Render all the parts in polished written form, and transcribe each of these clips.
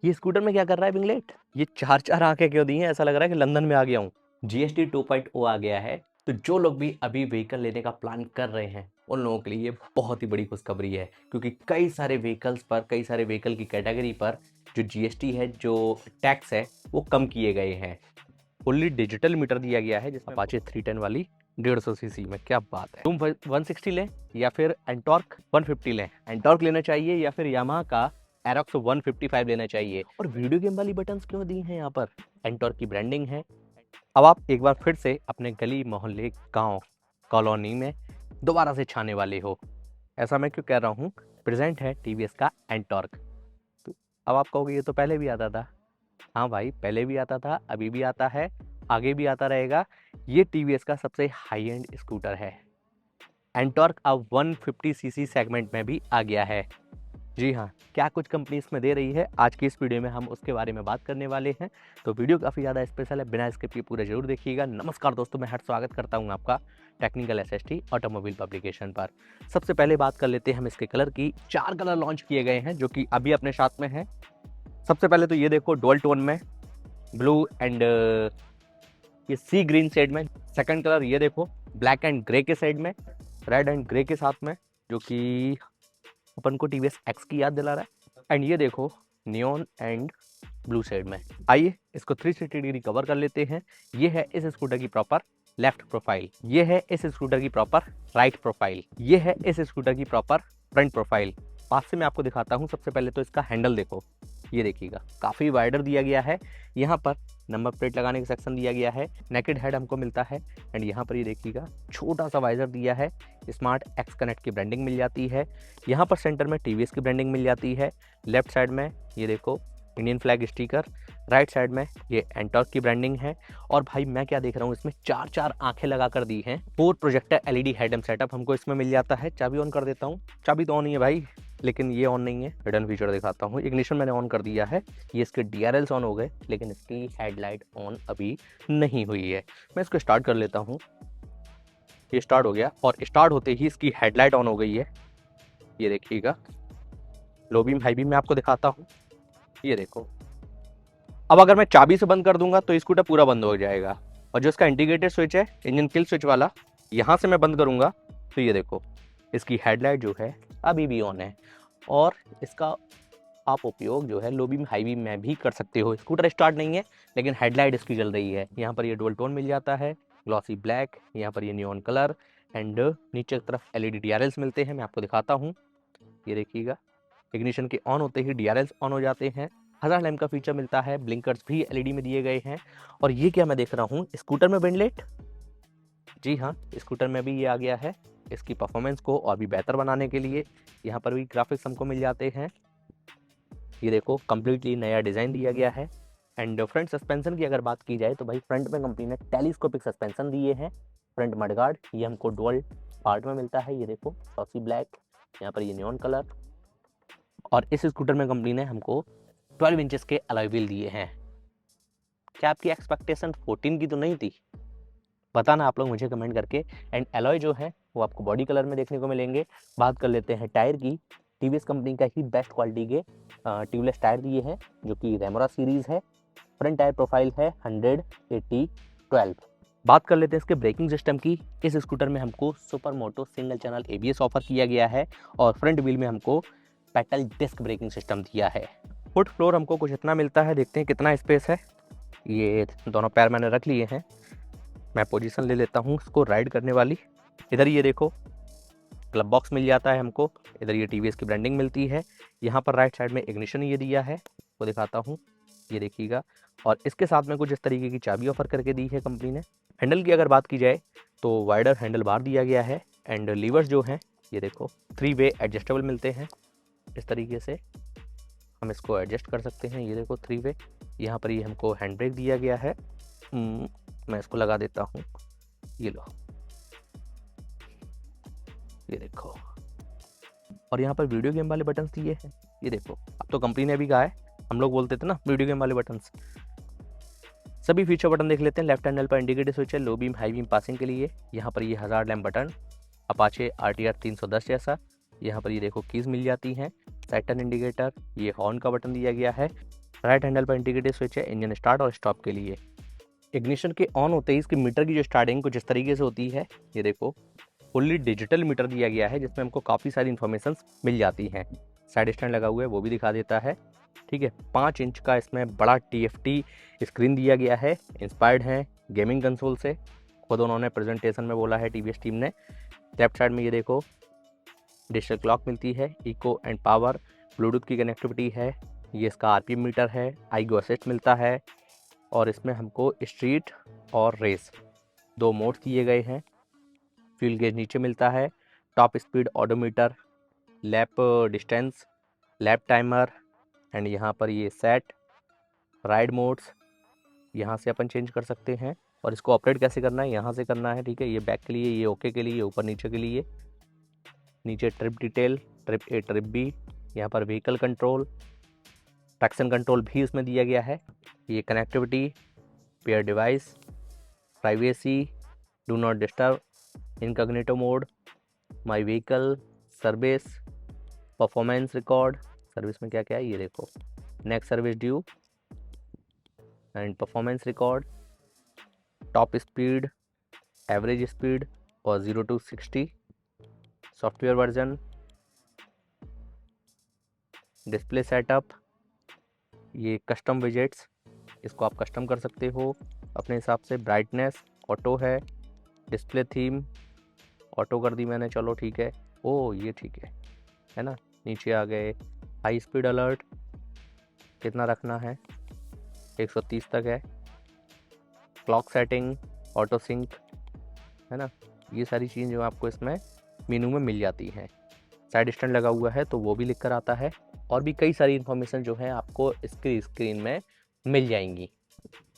ये स्कूटर में क्या कर रहा है विंगलेट? ये चार चार आंखें क्यों दी हैं? ऐसा लग रहा है कि लंदन में आ गया हूँ। जीएसटी 2.0 आ गया है, तो जो लोग भी अभी व्हीकल लेने का प्लान कर रहे हैं उन लोगों के लिए ये बहुत ही बड़ी खुशखबरी है, क्योंकि कई सारे व्हीकल की कैटेगरी पर जो जीएसटी है, जो टैक्स है, वो कम किए गए हैं। फुल्ली डिजिटल मीटर दिया गया है, जिसमें अपाचे 310 वाली 150 सीसी में। क्या बात है। तुम 160 लें या फिर एंटॉर्क 150 लें, एंटॉर्क लेना चाहिए या फिर यामाहा का एरोक्स 155 लेना चाहिए। और वीडियो गेम वाली बटन्स क्यों दी हैं यहाँ पर? एंटॉर्क की ब्रांडिंग है। अब आप एक बार फिर से अपने गली मोहल्ले गांव कॉलोनी में दोबारा से छाने वाले हो। ऐसा मैं क्यों कह रहा हूँ? प्रेजेंट है टीवीएस का एंटॉर्क। तो अब आप कहोगे ये तो पहले भी आता था। हाँ भाई, पहले भी आता था, अभी भी आता है, आगे भी आता रहेगा। ये टीवीएस का सबसे हाई एंड स्कूटर है। एंटॉर्क अब 150 सीसी सेगमेंट में भी आ गया है। जी हाँ, क्या कुछ कंपनी इसमें दे रही है, आज की इस वीडियो में हम उसके बारे में बात करने वाले हैं। तो वीडियो काफ़ी ज़्यादा स्पेशल है, बिना स्किप किए पूरा जरूर देखिएगा। नमस्कार दोस्तों, मैं हर स्वागत करता हूँ आपका टेक्निकल एसएसटी ऑटोमोबाइल पब्लिकेशन पर। सबसे पहले बात कर लेते हैं हम इसके कलर की। 4 कलर लॉन्च किए गए हैं जो कि अभी अपने साथ में है। सबसे पहले तो ये देखो, डुअल टोन में ब्लू एंड ये सी ग्रीन शेड में। सेकंड कलर ये देखो, ब्लैक एंड ग्रे के शेड में, रेड एंड ग्रे के साथ में, जो कि अपन को टीवीएस एक्स की याद दिला रहा है। एंड ये देखो, नियॉन एंड ब्लू शेड में। आइए इसको 360 डिग्री कवर कर लेते हैं। ये है इस स्कूटर की प्रॉपर लेफ्ट प्रोफाइल, ये है इस स्कूटर की प्रॉपर राइट प्रोफाइल, ये है इस स्कूटर की प्रॉपर फ्रंट प्रोफाइल। पास से मैं आपको दिखाता हूँ। सबसे पहले तो इसका हैंडल देखो, ये देखिएगा काफ़ी वाइडर दिया गया है। यहाँ पर नंबर प्लेट लगाने का सेक्शन दिया गया है, नेकेड हेड हमको मिलता है। एंड यहाँ पर ये देखिएगा छोटा सा वाइजर दिया है, स्मार्ट एक्स कनेक्ट की ब्रांडिंग मिल जाती है। यहाँ पर सेंटर में टीवीएस की ब्रांडिंग मिल जाती है। लेफ्ट साइड में ये देखो Indian flag sticker, right side में ये एंटॉर्क की ब्रांडिंग है। और भाई मैं क्या देख रहा हूँ, इसमें चार चार आंखें लगा कर दी हैं। 4 projector LED head M setup हमको इसमें मिल जाता है। चाबी ऑन कर देता हूँ। चाबी तो ऑन ही है भाई, लेकिन ये ऑन नहीं है। हिडन फीचर दिखाता हूँ। इग्निशन मैंने ऑन कर दिया है, ये इसके डीआरएल्स ऑन हो गए, लेकिन इसकी हेडलाइट ऑन अभी नहीं हुई है। मैं इसको स्टार्ट कर लेता हूँ। ये स्टार्ट हो गया और स्टार्ट होते ही इसकी हेडलाइट ऑन हो गई है। ये देखिएगा, लो बीम हाई बीम मैं आपको दिखाता हूँ। ये देखो, अब अगर मैं चाबी से बंद कर दूंगा तो स्कूटर पूरा बंद हो जाएगा। और जो इसका इंडिकेटर स्विच है, इंजन किल स्विच वाला, यहाँ से मैं बंद करूंगा तो ये देखो इसकी हेडलाइट जो है अभी भी ऑन है। और इसका आप उपयोग जो है लो बीम हाई बीम में भी कर सकते हो। स्कूटर स्टार्ट नहीं है, लेकिन हेडलाइट इसकी जल रही है। यहाँ पर ये डुअल टोन मिल जाता है, ग्लॉसी ब्लैक, यहाँ पर ये नियॉन कलर एंड नीचे की तरफ एलईडी डीआरएल्स मिलते हैं। मैं आपको दिखाता हूँ, ये देखिएगा इग्निशन के ऑन होते ही डीआरएल्स ऑन हो जाते हैं। हज़ार लैम्प का फीचर मिलता है, ब्लिंकर्स भी एलईडी में दिए गए हैं। और ये क्या मैं देख रहा हूँ, स्कूटर में विंडलेट। जी हाँ, स्कूटर में भी ये आ गया है। इसकी परफॉर्मेंस को और भी बेहतर बनाने के लिए यहाँ पर भी ग्राफिक्स हमको मिल जाते हैं। ये देखो कम्प्लीटली नया डिज़ाइन दिया गया है। एंड फ्रंट सस्पेंशन की अगर बात की जाए तो भाई फ्रंट में कंपनी ने टेलीस्कोपिक सस्पेंशन दिए हैं। फ्रंट मडगार्ड ये हमको डुअल पार्ट में मिलता है। ये देखो ग्लॉसी ब्लैक, यहाँ पर ये नियॉन कलर। और इस स्कूटर में कंपनी ने हमको 12 इंचेस के अलॉय व्हील दिए हैं। क्या आपकी एक्सपेक्टेशन 14 की तो नहीं थी? बताना आप लोग मुझे कमेंट करके। एंड अलॉय जो है वो आपको बॉडी कलर में देखने को मिलेंगे। बात कर लेते हैं टायर की। टीवीएस कंपनी का ही बेस्ट क्वालिटी के ट्यूबलेस टायर दिए हैं, जो कि रेमोरा सीरीज है। फ्रंट टायर प्रोफाइल है 100/80/12। बात कर लेते हैं इसके ब्रेकिंग सिस्टम की। इस स्कूटर में हमको super moto single channel ABS offer किया गया है और फ्रंट व्हील में हमको पेडल डिस्क ब्रेकिंग सिस्टम दिया है। फुट फ्लोर हमको कुछ इतना मिलता है, देखते हैं कितना स्पेस है। ये दोनों पैर मैंने रख लिए हैं। मैं पोजीशन ले लेता हूँ इसको राइड करने वाली। इधर ये देखो क्लब बॉक्स मिल जाता है हमको। इधर ये टीवीएस की ब्रांडिंग मिलती है। यहाँ पर राइट साइड में इग्निशन ये दिया है, वो दिखाता हूँ, ये देखिएगा। और इसके साथ में कुछ इस तरीके की चाबी ऑफर करके दी है कंपनी ने। हैंडल की अगर बात की जाए तो वाइडर हैंडल बार दिया गया है। एंड लीवर्स जो हैं ये देखो 3 वे एडजस्टेबल मिलते हैं। इस तरीके से हम इसको एडजस्ट कर सकते हैं। ये देखो 3 वे। यहाँ पर ये हमको हैंड ब्रेक दिया गया है। मैं इसको लगा देता हूँ, ये लो, ये देखो। और यहाँ पर वीडियो गेम वाले बटन्स दिए हैं, ये देखो। अब तो कंपनी ने भी कहा है, हम लोग बोलते थे ना वीडियो गेम वाले बटन्स। सभी फीचर बटन देख लेते हैं। लेफ्ट हैंडल पर इंडिकेटर स्विच है low beam high beam passing के लिए। यहाँ पर ये hazard lamp button Apache RTR 310 जैसा। यहाँ पर ये देखो कीज़ मिल जाती हैं, साइड टर्न इंडिकेटर, ये हॉर्न का बटन दिया गया है। राइट हैंडल पर इंडिकेटर स्विच है इंजन स्टार्ट और स्टॉप के लिए। इग्निशन के ऑन होते ही इसकी मीटर की जो स्टार्टिंग कुछ इस तरीके से होती है, ये देखो फुल्ली डिजिटल मीटर दिया गया है जिसमें हमको काफ़ी सारी इन्फॉर्मेशन मिल जाती हैं। साइड स्टैंड लगा हुआ है वो भी दिखा देता है, ठीक है। 5 इंच का इसमें बड़ा TFT स्क्रीन दिया गया है, इंस्पायर्ड है गेमिंग कंसोल से, खुद उन्होंने प्रेजेंटेशन में बोला है TVS टीम ने। लेफ्ट साइड में ये देखो डिजिटल क्लॉक मिलती है, इको एंड पावर, ब्लूटूथ की कनेक्टिविटी है, ये इसका RPM मीटर है, आईगो असिस्ट मिलता है और इसमें हमको स्ट्रीट और रेस 2 मोड्स दिए गए हैं। फ्यूल गेज नीचे मिलता है, top speed odometer, lap distance, lap timer and यहाँ पर ये सेट राइड मोड्स यहाँ से अपन चेंज कर सकते हैं। और इसको ऑपरेट कैसे करना है यहाँ से करना है, ठीक है। ये बैक के लिए, ये ओके के लिए, ये ऊपर नीचे के लिए। नीचे trip detail, trip A trip B, यहाँ पर व्हीकल कंट्रोल, ट्रैक्शन कंट्रोल भी इसमें दिया गया है। ये connectivity, pair device, privacy, do not disturb, incognito mode, my vehicle, service, performance record, service में क्या क्या है ये देखो, next service due and performance record, top speed, average speed और 0 to 60, software version, display setup, ये कस्टम विजेट्स, इसको आप कस्टम कर सकते हो अपने हिसाब से। ब्राइटनेस ऑटो है, डिस्प्ले थीम ऑटो कर दी मैंने, चलो ठीक है। ओ ये ठीक है ना। नीचे आ गए हाई स्पीड अलर्ट, कितना रखना है, 130 तक है। क्लॉक सेटिंग, ऑटो सिंक, है ना। ये सारी चीज़ जो आपको इसमें मेनू में मिल जाती हैं। साइड स्टैंड लगा हुआ है तो वो भी लिख कर आता है, और भी कई सारी इन्फॉर्मेशन जो है आपको इसकी स्क्रीन में मिल जाएंगी।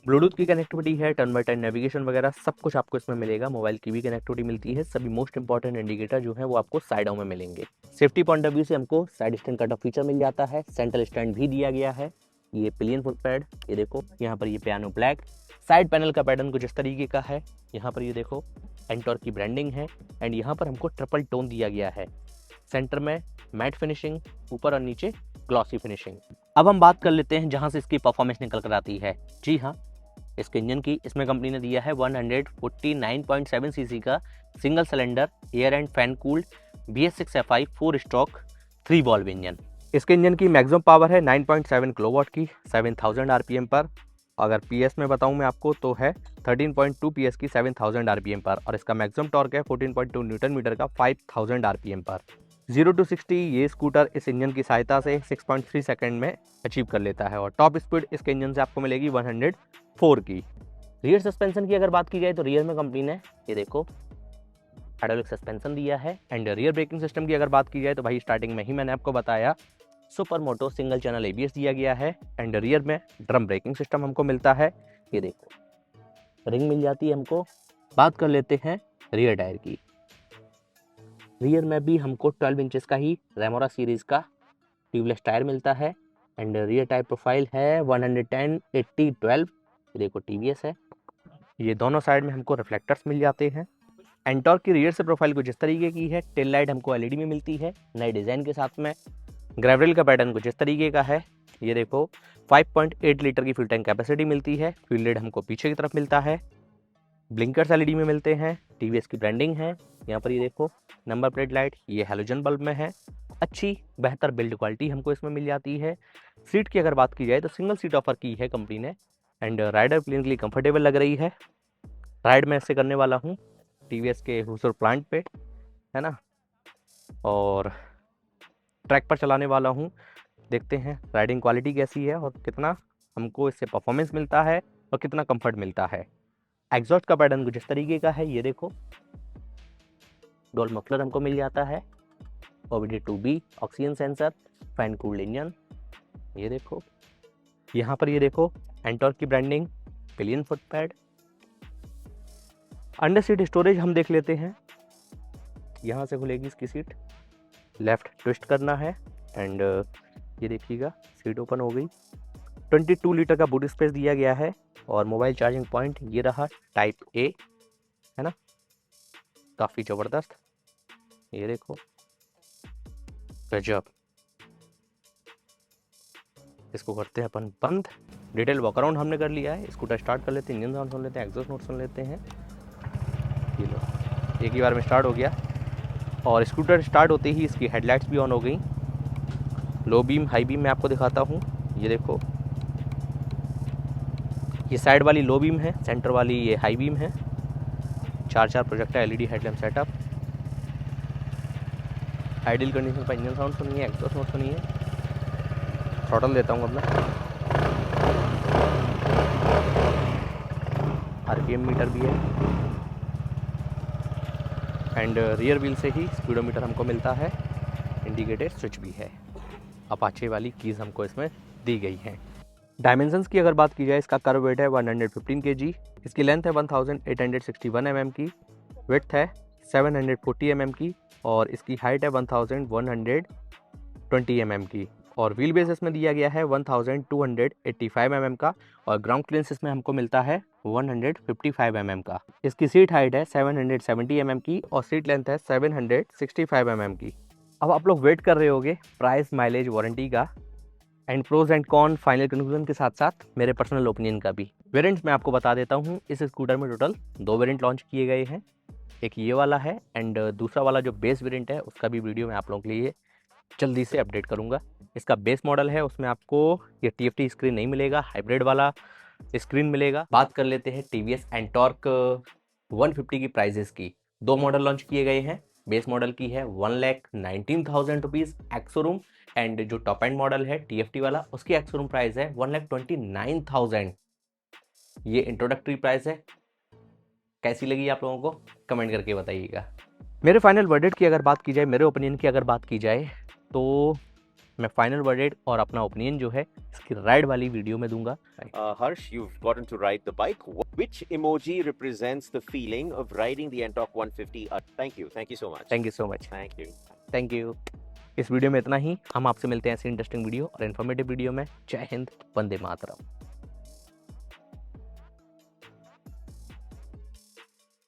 ब्लूटूथ की कनेक्टिविटी है, टर्न बाय टर्न नेविगेशन वगैरह सब कुछ आपको इसमें मिलेगा। मोबाइल की भी कनेक्टिविटी मिलती है। सभी मोस्ट इंपॉर्टेंट इंडिकेटर जो है वो आपको साइडों में मिलेंगे। सेफ्टी पॉइंट ऑफ व्यू से हमको side stand cut off feature मिल जाता है। सेंट्रल स्टैंड भी दिया गया है। ये पिलियन फुट पैड, ये देखो यहाँ पर ये पियानो ब्लैक। साइड पैनल का पैटर्न कुछ इस तरीके का है। यहाँ पर ये देखो एंटोर्क की ब्रांडिंग है एंड यहाँ पर हमको ट्रिपल टोन दिया गया है। सेंटर में मैट फिनिशिंग, ऊपर और नीचे ग्लॉसी फिनिशिंग। अब हम बात कर लेते हैं जहां से इसकी परफॉर्मेंस निकल कर आती है। जी हाँ, इसके इंजन की इसमें कंपनी ने दिया है 149.7 सीसी का single cylinder air and fan cooled BS6 FI 4 stroke 3 valve engine. इसके इंजन की मैक्सिमम पावर है 9.7 किलोवाट की 7000 RPM पर। अगर PS में बताऊं मैं आपको तो है 13.2 PS की 7000 RPM पर, और इसका मैक्सिमम टॉर्क है 14.2 न्यूटन मीटर का 5000 RPM पर। 0 to 60 ये स्कूटर इस इंजन की सहायता से 6.3 सेकंड में अचीव कर लेता है, और टॉप स्पीड इसके इंजन से आपको मिलेगी 104 की। रियर सस्पेंशन की अगर बात की जाए तो रियर में कंपनी ने ये देखो हाइड्रोलिक सस्पेंशन दिया है। एंड रियर ब्रेकिंग सिस्टम की अगर बात की जाए तो भाई स्टार्टिंग में ही मैंने आपको बताया super moto single channel ABS दिया गया है। एंड रियर में ड्रम ब्रेकिंग सिस्टम हमको मिलता है, ये देखो रिंग मिल जाती है हमको। बात कर लेते हैं रियर टायर की। रियर में भी हमको 12 इंचेस का ही रेमोरा सीरीज का ट्यूबलेस टायर मिलता है। एंड रियर टायर प्रोफाइल है 110/80/12, देखो TVS है। ये दोनों साइड में हमको रिफ्लेक्टर्स मिल जाते हैं। एंटॉर्क की रियर से प्रोफाइल कुछ इस तरीके की है। टेल लाइट हमको LED में मिलती है नए डिज़ाइन के साथ में। ग्रेवल का पैटर्न कुछ इस तरीके का है, ये देखो 5.8 लीटर की फ्यूल टैंक कैपेसिटी मिलती है। फ्यूल लिड हमको पीछे की तरफ मिलता है। ब्लिंकर्स LED में मिलते हैं। TVS की ब्रांडिंग है। यहाँ पर ये देखो नंबर प्लेट लाइट, ये हैलोजन बल्ब में है। अच्छी बेहतर बिल्ड क्वालिटी हमको इसमें मिल जाती है। सीट की अगर बात की जाए तो सिंगल सीट ऑफर की है कंपनी ने। एंड राइडर प्लेन के लिए कंफर्टेबल लग रही है। राइड मैं इससे करने वाला हूँ TVS के हुसुर प्लांट पे, है ना, और ट्रैक पर चलाने वाला हूँ। देखते हैं राइडिंग क्वालिटी कैसी है और कितना हमको इससे परफॉर्मेंस मिलता है और कितना कंफर्ट मिलता है। एग्जॉस्ट का पैटर्न कुछ इस तरीके का है, ये देखो डोल मफलर हमको मिल जाता है। OBD2B oxygen sensor, fan cooled engine, ये देखो यहाँ पर ये देखो एंटॉर्क की branding, pillion foot pad. Under seat storage हम देख लेते हैं। यहाँ से खुलेगी इसकी सीट, लेफ्ट ट्विस्ट करना है एंड ये देखिएगा सीट ओपन हो गई। 22 लीटर का बूट स्पेस दिया गया है। और मोबाइल चार्जिंग पॉइंट ये रहा टाइप A, है ना, काफ़ी ज़बरदस्त, ये देखो गजब। इसको करते हैं अपन बंद। डिटेल वॉक अराउंड हमने कर लिया है। स्कूटर स्टार्ट कर लेते हैं, इंजन साउंड सुन लेते हैं, एग्जॉस्ट नोट सुन लेते हैं। ये लो, एक ही बार में स्टार्ट हो गया। और स्कूटर स्टार्ट होते ही इसकी हेडलाइट्स भी ऑन हो गई। लो बीम हाई बीम मैं आपको दिखाता हूँ। ये देखो, ये साइड वाली लो बीम है, सेंटर वाली ये हाई बीम है। 4 projector LED headlamp setup. Ideal condition पर इंजन साउंड सुनिए, एग्जॉस्ट नोट सुनिए। थ्रॉटल देता हूँ अब मैं। आरपीएम मीटर भी है एंड रियर व्हील से ही स्पीडोमीटर हमको मिलता है। इंडिकेटर स्विच भी है। अपाचे वाली कीज़ हमको इसमें दी गई हैं। डायमेंशंस की अगर बात की जाए, इसका कर्व वेट है 115 kg, इसकी लेंथ है 1861 mm की, विड्थ है 740 mm की और इसकी हाइट है 1120 mm की। और व्हील बेस इसमें दिया गया है 1285 mm का और ग्राउंड क्लियरेंस इसमें हमको मिलता है 155 mm का। इसकी सीट हाइट है 770 mm की और सीट लेंथ है 765 mm की। अब आप लोग वेट कर रहे होगे प्राइस, माइलेज, वारंटी का and pros and con, final conclusion के साथ साथ मेरे पर्सनल ओपिनियन का भी। वेरिएंट्स मैं आपको बता देता हूँ। इस स्कूटर में टोटल 2 वेरिएंट लॉन्च किए गए हैं। एक ये वाला है एंड दूसरा वाला जो बेस वेरिएंट है उसका भी वीडियो मैं आप लोगों के लिए जल्दी से अपडेट करूँगा। इसका बेस मॉडल है, उसमें आपको ये TFT स्क्रीन नहीं मिलेगा, हाइब्रिड वाला स्क्रीन मिलेगा। बात कर लेते हैं TVS एंटॉर्क 150 की प्राइजेस की। 2 मॉडल लॉन्च किए गए हैं। बेस मॉडल की है 1,19,000 रुपीज़ एक्स शोरूम एंड जो टॉप एंड मॉडल है TFT वाला उसकी एक्स शोरूम प्राइस है 1,29,000। ये इंट्रोडक्टरी प्राइस है। कैसी लगी आप लोगों को कमेंट करके बताइएगा। मेरे फाइनल वर्डिक्ट की अगर बात की जाए, मेरे ओपिनियन की अगर बात की जाए, तो मैं फाइनल वर्डिक्ट और अपना ओपिनियन जो है इसकी राइड वाली वीडियो में दूंगा। Harsh, you've gotten to ride the bike. Which emoji represents the feeling of riding the Antorq 150? Thank you so much. Thank you so much. Thank you. इस video में इतना ही। हम आपसे मिलते हैं ऐसी इंटरेस्टिंग वीडियो और इन्फॉर्मेटिव वीडियो में। जय हिंद, वंदे मातरम।